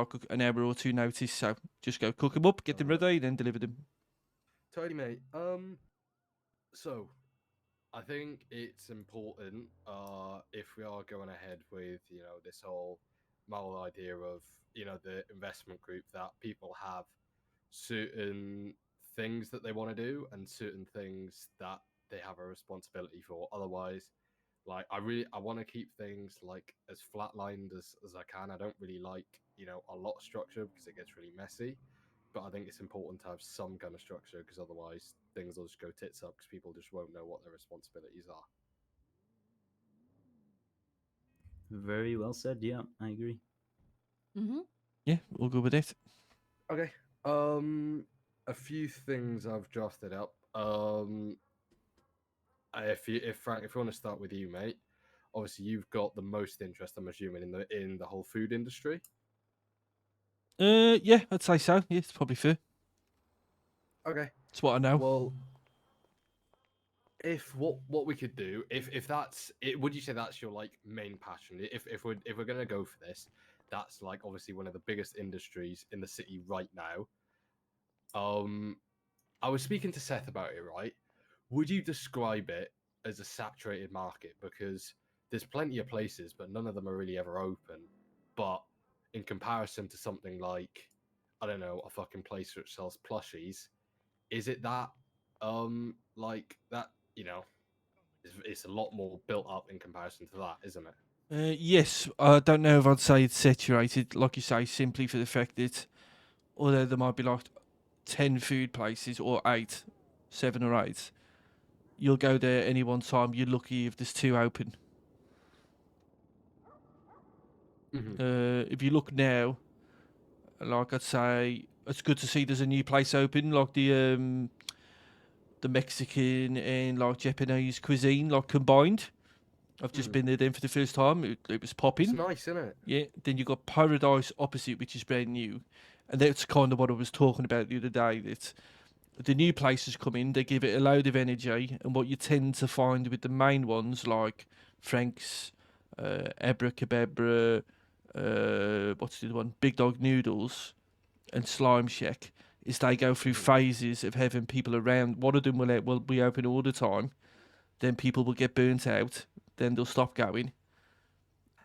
like an hour or two notice. So just go cook them up, get them ready, then deliver them. Totally, mate. So I think it's important, if we are going ahead with, this whole moral idea of, the investment group, that people have certain things that they want to do and certain things that they have a responsibility for. Otherwise, like I want to keep things like as flatlined as I can. I don't really like, a lot of structure because it gets really messy. But I think it's important to have some kind of structure because otherwise things will just go tits up because people just won't know what their responsibilities are. Very well said. Yeah, I agree. Mm-hmm. Yeah, we'll go with it. Okay. A few things I've drafted up. If Frank, if you want to start with you, mate. Obviously, you've got the most interest, I'm assuming, in the whole food industry. Yeah, I'd say so. Yeah, it's probably fair. Okay. It's what I know. Well, if what we could do, if that's it, would you say that's your like main passion? If we're gonna go for this, that's like obviously one of the biggest industries in the city right now. Um, I was speaking to Seth about it, right? Would you describe it as a saturated market? Because there's plenty of places, but none of them are really ever open. But in comparison to something like, I don't know, a fucking place which sells plushies, is it that, like that, it's a lot more built up in comparison to that, isn't it? Yes, I don't know if I'd say it's saturated, like you say, simply for the fact that although there might be like 10 food places or 8, 7 or 8, you'll go there any one time. You're lucky if there's 2 open. If you look now, like I'd say, it's good to see there's a new place open, like the Mexican and like Japanese cuisine, like combined. I've just been there then for the first time. It was popping. It's nice, isn't it? Yeah. Then you got Paradise opposite, which is brand new, and that's kind of what I was talking about the other day. That the new places come in, they give it a load of energy, and what you tend to find with the main ones like Frank's, Abracadabra, what's the other one? Big Dog Noodles, and Slime Shack, is they go through phases of having people around. One of them will be open all the time. Then people will get burnt out. Then they'll stop going.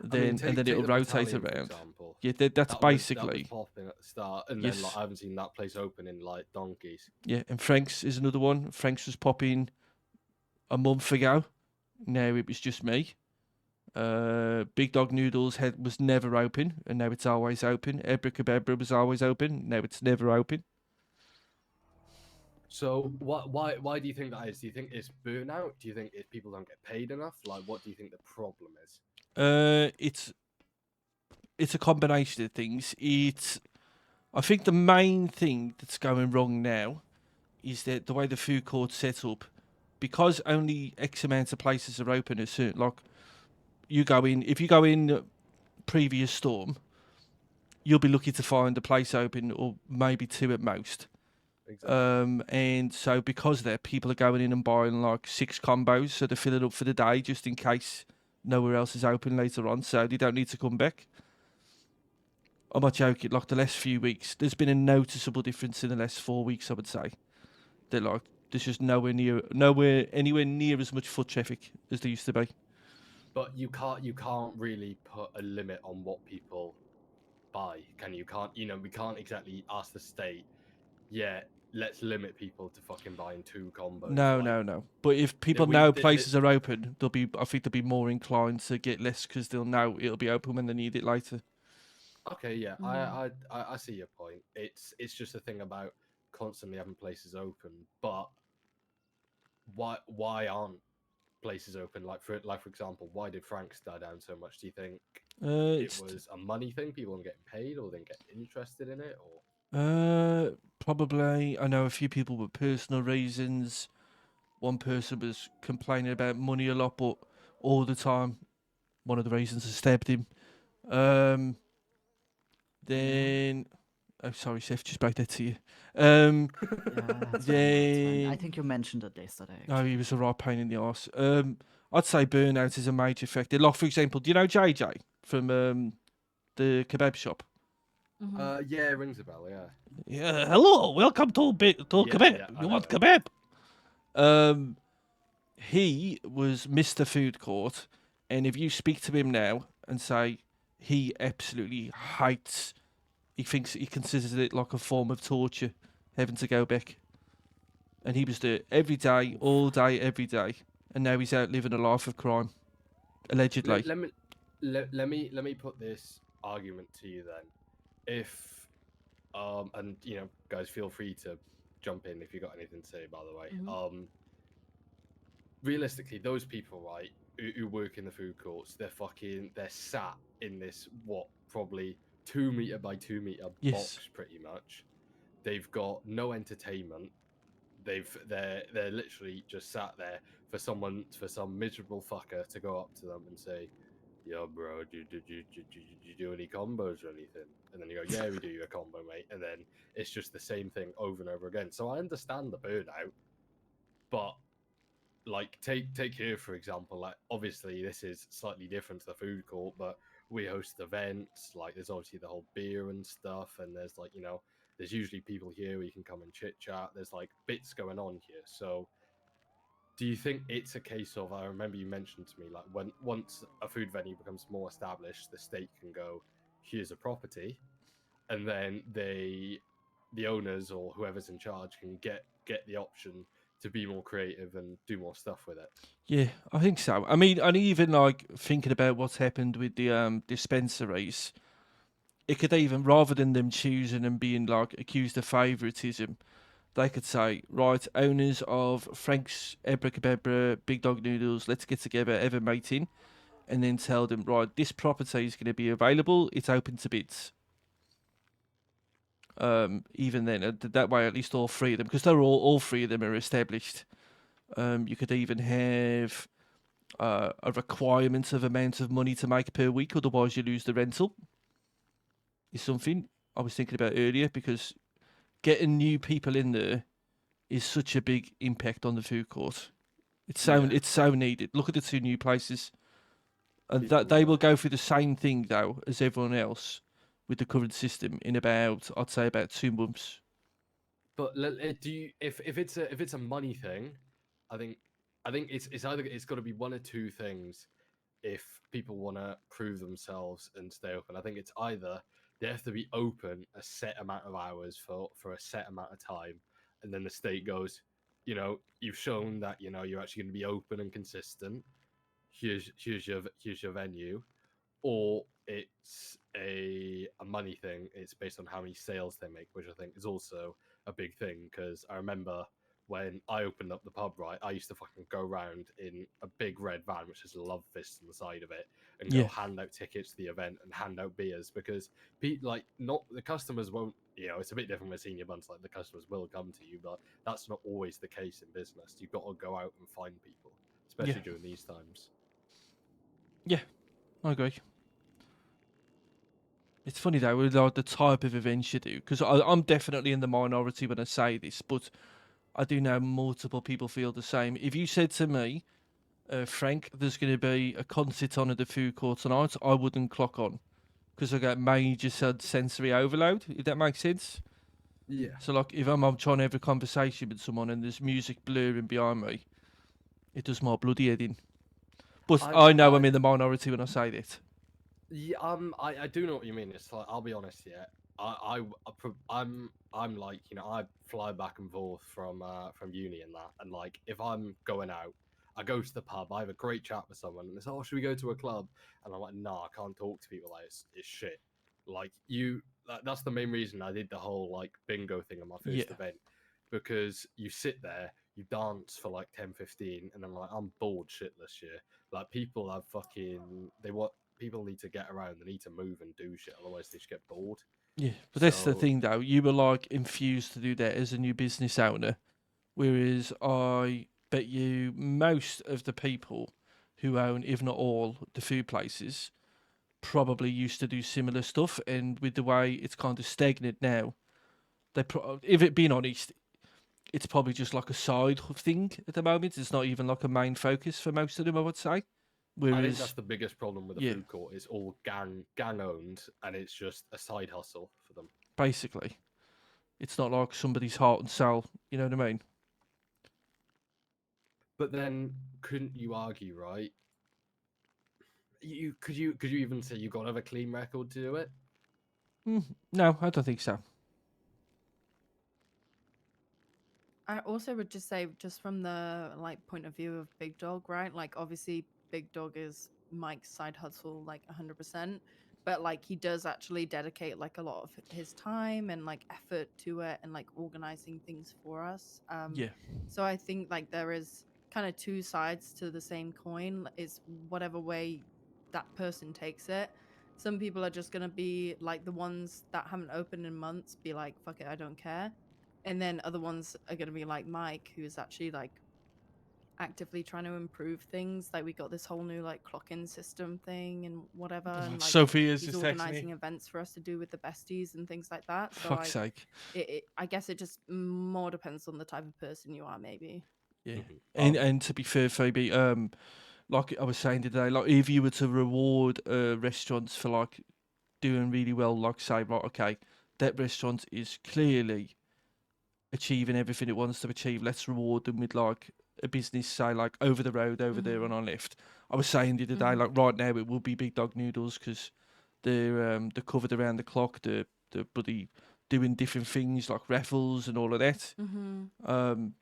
Then and then it'll the rotate Battalion, for around. example. Yeah, that's That was basically. popping at the start, and then Yes. like I haven't seen that place open in like donkeys. Yeah, and Frank's is another one. Frank's was popping a month ago. Now it was just me. Big Dog Noodles was never open, and now it's always open. Abracadabra was always open, now it's never open. So why do you think that is? Do you think it's burnout? Do you think it's people don't get paid enough? Like, what do you think the problem is? It's a combination of things. I think the main thing that's going wrong now is that the way the food court's set up, because only X amount of places are open at certain, like if you go in previous storm, you'll be lucky to find a place open or maybe 2 at most. Exactly. And so because of that, people are going in and buying like 6 combos, so they fill it up for the day just in case nowhere else is open later on, so they don't need to come back. I'm not joking. Like the last few weeks, there's been a noticeable difference in the last 4 weeks. I would say that like there's just anywhere near as much foot traffic as there used to be. But you can't really put a limit on what people buy, can you? We can't exactly ask the state, yeah, let's limit people to fucking buying 2 combos. No. But if people know places are open, I think they'll be more inclined to get less because they'll know it'll be open when they need it later. Okay, yeah, I see your point. It's just a thing about constantly having places open, but why aren't places open? Like for example, why did Frank's die down so much? Do you think it was a money thing? People weren't getting paid, or didn't get interested in it, or? Probably. I know a few people with personal reasons. One person was complaining about money a lot, but all the time, one of the reasons I stabbed him. Then, oh sorry, Seth, just break that to you. Yeah, that's fine. I think you mentioned it yesterday. No, he was a right pain in the arse. I'd say burnout is a major factor. Like for example, do you know JJ from the kebab shop? Yeah, it rings a bell. Yeah. Yeah, hello, welcome to kebab. Yeah, I You know want it. kebab? He was Mr. Food Court, and if you speak to him now and say he absolutely hates, he considers it like a form of torture, having to go back. And he was there every day, all day, every day, and now he's out living a life of crime, allegedly. Let me put this argument to you then. If and guys, feel free to jump in if you got anything to say. By the way, realistically, those people, right, who work in the food courts, they're sat in this probably 2 meter by 2 meter Yes. box, pretty much. They've got no entertainment. They're literally just sat there for some miserable fucker to go up to them and say, "Yo, bro, do you do any combos or anything?" And then you go, "Yeah, we do you a combo, mate." And then it's just the same thing over and over again. So I understand the burnout, but like take here for example, like obviously this is slightly different to the food court, but we host events, like there's obviously the whole beer and stuff, and there's like there's usually people here where you can come and chit chat. There's like bits going on here. So do you think it's a case of, I remember you mentioned to me, like once a food venue becomes more established, the state can go, here's a property, and then the owners or whoever's in charge can get the option to be more creative and do more stuff with it? Yeah, I think so. I mean, and even like thinking about what's happened with the dispensaries, it could even, rather than them choosing and being like accused of favouritism, they could say, right, owners of Frank's Abracadabra Big Dog Noodles, let's get together, have a meeting, and then tell them, right, this property is going to be available, it's open to bids. Even then, that way, at least all three of them, because they're all three of them are established. You could even have a requirement of amount of money to make per week, otherwise you lose the rental. Is something I was thinking about earlier, because getting new people in there is such a big impact on the food court. It's so needed. Look at the two new places, and that they will go through the same thing though as everyone else with the current system in about, I'd say, about 2 months. But do you, if it's a money thing, I think it's either it's got to be one or two things. If people want to prove themselves and stay open, I think it's either they have to be open a set amount of hours for a set amount of time, and then the state goes, you've shown that you're actually going to be open and consistent. Here's your venue. Or it's a money thing. It's based on how many sales they make, which I think is also a big thing. Because I remember when I opened up the pub, right, I used to fucking go around in a big red van, which has a love fist on the side of it, and go hand out tickets to the event and hand out beers, because not the customers won't. It's a bit different with senior buns. Like the customers will come to you, but that's not always the case in business. You've got to go out and find people, especially during these times. Yeah, I agree. It's funny though, with like the type of events you do, because I'm definitely in the minority when I say this, but I do know multiple people feel the same. If you said to me, Frank, there's going to be a concert on at the food court tonight, I wouldn't clock on, because I get major sensory overload, if that makes sense. Yeah. So like, if I'm trying to have a conversation with someone and there's music blaring behind me, it does my bloody head in. But I know I'm in the minority when I say that. Yeah, I do know what you mean. It's like, I'll be honest, yeah. I'm like, I fly back and forth from uni and that, and like if I'm going out, I go to the pub, I have a great chat with someone, and they say, "Oh, should we go to a club?" And I'm like, "Nah, I can't talk to people. Like it's shit." Like that's the main reason I did the whole like bingo thing on my first event, because you sit there, you dance for like 10-15, and I'm like, I'm bored shitless here. Like people have people need to get around, they need to move and do shit, otherwise they just get bored. Yeah, but that's the thing though, you were like infused to do that as a new business owner, whereas I bet you most of the people who own, if not all, the food places probably used to do similar stuff, and with the way it's kind of stagnant now, if it being honest, it's probably just like a side thing at the moment. It's not even like a main focus for most of them, I would say. Whereas, I think that's the biggest problem with the yeah, food court. It's all gang owned, and it's just a side hustle for them. basically, it's not like somebody's heart and soul. You know what I mean? But then, couldn't you argue, right? Could you even say you got to have a clean record to do it? No, I don't think so. I also would just say, just from the like point of view of Big Dog, right? Like, obviously, Big Dog is Mike's side hustle, like 100%. But like, he does actually dedicate like a lot of his time and like effort to it, and like organizing things for us. Yeah, So I think like there is kind of two sides to the same coin. Is whatever way that person takes it. Some people are just gonna be like the ones that haven't opened in months, be like, fuck it, I don't care. And then other ones are going to be like Mike, who's actually like actively trying to improve things. Like, we got this whole new like clock-in system thing and whatever, and like Sophia's he's just texted organizing me. events for us to do with the besties and things like that. So Fuck's like, sake. I guess it just more depends on the type of person you are, maybe. Yeah, Mhm. and to be fair, Phoebe, like I was saying today, like if you were to reward restaurants for like doing really well, like say, right, okay, that restaurant is clearly achieving everything it wants to achieve. Let's reward them with like a business, say like over the road, over there on our left. I was saying the other day, like right now it will be Big Dog Noodles because they're covered around the clock. They're bloody doing different things like raffles and all of that. And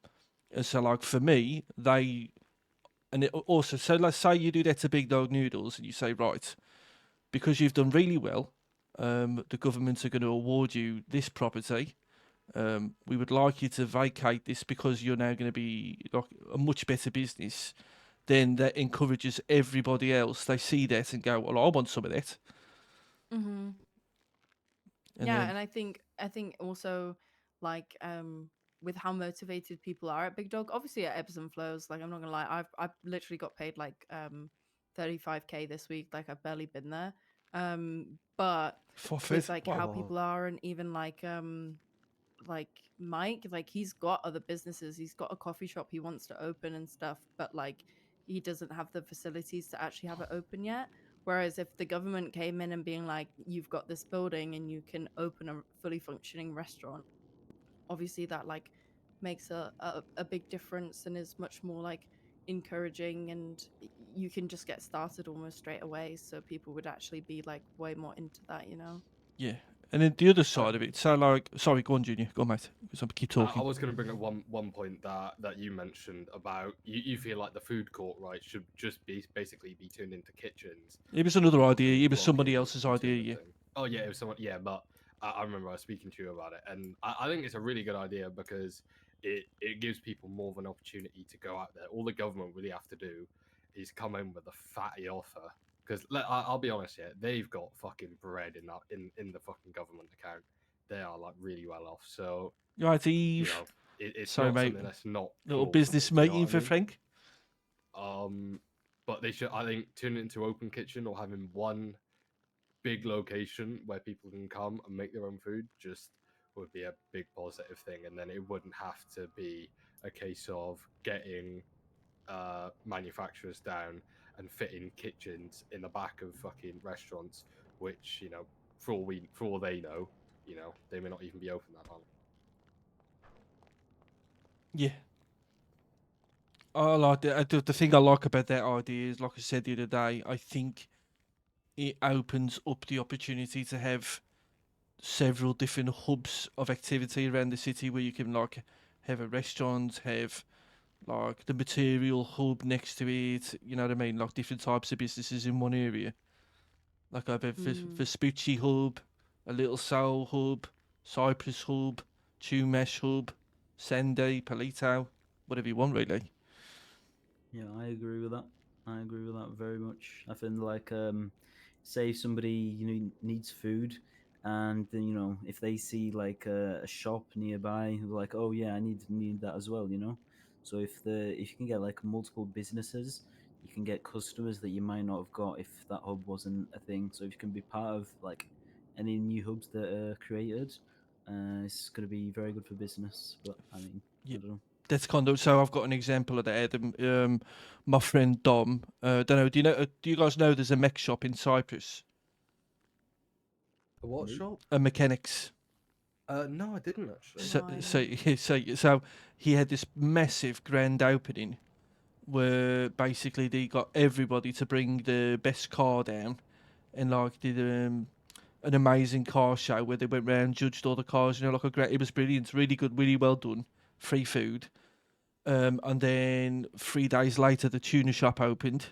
so like for me, and it also, so let's say you do that to Big Dog Noodles and you say, right, because you've done really well, the government are going to award you this property. We would like you to vacate this because you're now going to be like a much better business. Then that encourages everybody else. They see that and go, well, I want some of that. And Yeah, then, and I think also like with how motivated people are at Big Dog, obviously it ebbs and flows. Like, I'm not gonna lie, I've literally got paid like 35K this week. Like, I've barely been there. But with forfeit. like how Wow. people are, and even like Mike, like he's got other businesses. He's got a coffee shop he wants to open and stuff, but like he doesn't have the facilities to actually have it open yet. Whereas if the government came in and being like, you've got this building and you can open a fully functioning restaurant, obviously that like makes a big difference and is much more like encouraging, and you can just get started almost straight away. So people would actually be like way more into that, you know? Yeah. And then the other Uh, side of it, so like, sorry, go on, Junior. Go on, mate. Because I keep I talking. was going to bring up one point that you mentioned about you feel like the food court, right, should just be basically be turned into kitchens. It was another People idea. can It was walk somebody in else's and turn idea, the yeah. thing. Oh yeah, it was someone. Yeah, but I remember I was speaking to you about it, and I think it's a really good idea because it gives people more of an opportunity to go out there. All the government really have to do is come in with a fatty offer. Because I'll be honest, yeah, they've got fucking bread in that in the fucking government account. They are like really well off. So You right, you Eve? know, it's Sorry, not mate. something that's not Little plausible. business Do you know meeting what I for mean? Frank. But they should, I think, turn it into open kitchen or having one big location where people can come and make their own food just would be a big positive thing. And then it wouldn't have to be a case of getting manufacturers down and fitting kitchens in the back of fucking restaurants, which, you know, for all they know, you know, they may not even be open that long. Yeah. I like the thing I like about that idea is, like I said the other day, I think it opens up the opportunity to have several different hubs of activity around the city where you can like have a restaurant, have like the material hub next to it. You know what I mean? Like different types of businesses in one area. Like I have a Vespucci hub, a Little Soul hub, Cypress hub, Chumesh hub, Sende, Palito, whatever you want really. Yeah, I agree with that. I agree with that very much. I think like say if somebody needs food, and then if they see like a shop nearby, they're like, oh yeah, I need that as well. So if you can get like multiple businesses, you can get customers that you might not have got if that hub wasn't a thing. So if you can be part of like any new hubs that are created, it's going to be very good for business. But I mean, Yeah. I don't know. that's kind of so. I've got an example of that. My friend Dom. Don't know. Do you know? Do you guys know there's a mech shop in Cyprus? A what Nope. shop? A mechanics. No, I didn't actually. So, No, I so, don't. so he had this massive grand opening where basically they got everybody to bring the best car down and like did an amazing car show where they went round, judged all the cars. You know, like a great. It was brilliant, really good, really well done. Free food. And then 3 days later, the tuna shop opened,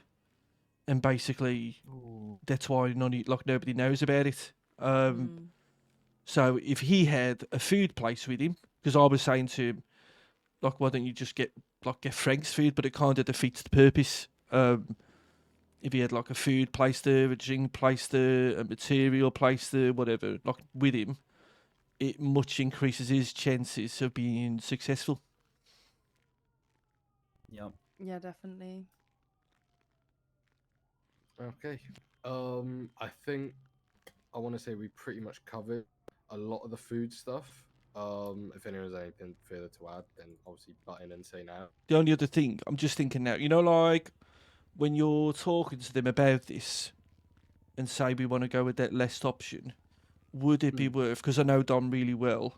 and basically Ooh. that's why nobody knows about it. Mm. So if he had a food place with him, because I was saying to him, like, why don't you just get Frank's food? But it kind of defeats the purpose. If he had like a food place there, a drink place there, a material place there, whatever, like with him, it much increases his chances of being successful. Yep. Yeah, definitely. Okay. I think I want to say we pretty much covered a lot of the food stuff. If anyone has anything further to add, then obviously butt in and say now. The only other thing, I'm just thinking now, like when you're talking to them about this and say we want to go with that last option, would it be worth, because I know Dom really well,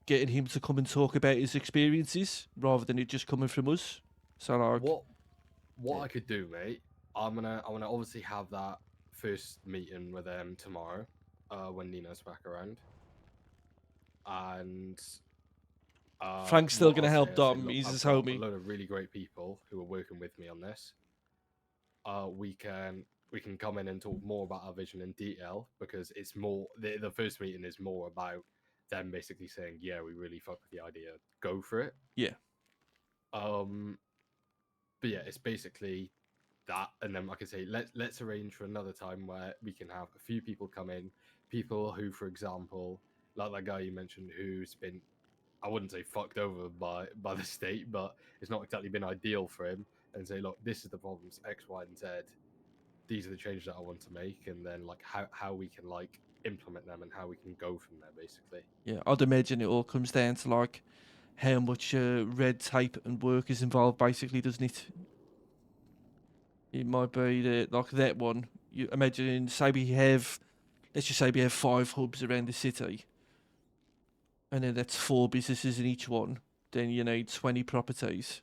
getting him to come and talk about his experiences rather than it just coming from us? So like, What yeah. I could do, mate, I'm gonna obviously have that first meeting with them tomorrow, when Nina's back around. And Frank's still what gonna I'll help say, Dom. look, He's I've his got a homie. load of really great people who are working with me on this. We can come in and talk more about our vision in detail, because it's more the first meeting is more about them basically saying, yeah, we really fuck with the idea, go for it. Yeah. But yeah, it's basically that, and then like I say, let's arrange for another time where we can have a few people come in, people who, for example, like that guy you mentioned, who's been, I wouldn't say fucked over by the state, but it's not exactly been ideal for him, and say, look, this is the problems X, Y, and Z. These are the changes that I want to make, and then like how we can like implement them and how we can go from there, basically. Yeah, I'd imagine it all comes down to like how much red tape and work is involved, basically, doesn't it? It might be like that one. You imagine, say let's just say we have 5 hubs around the city, and then that's 4 businesses in each one. Then you need 20 properties.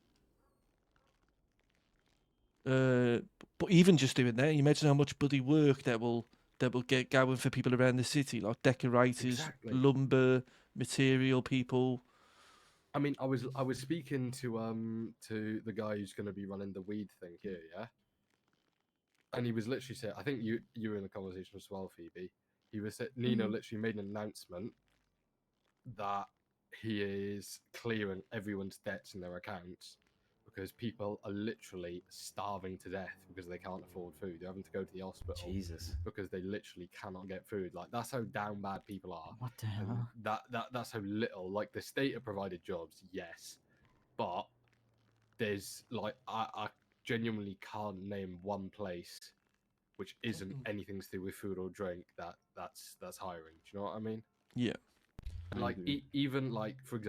But even just doing that, you imagine how much bloody work that will get going for people around the city, like decorators, Exactly. lumber, material people. I mean, I was speaking to the guy who's going to be running the weed thing here, yeah. And he was literally saying, I think you were in the conversation as well, Phoebe. He was Nino Mhm. literally made an announcement that he is clearing everyone's debts in their accounts, because people are literally starving to death because they can't afford food. They're having to go to the hospital Jesus. because they literally cannot get food. Like, that's how down bad people are. What the And hell? that's how little, like, the state have provided jobs, yes, but there's like I genuinely can't name one place which isn't anything to do with food or drink that's hiring. Do you know what I mean? Yeah. I Like agree. even like, for example,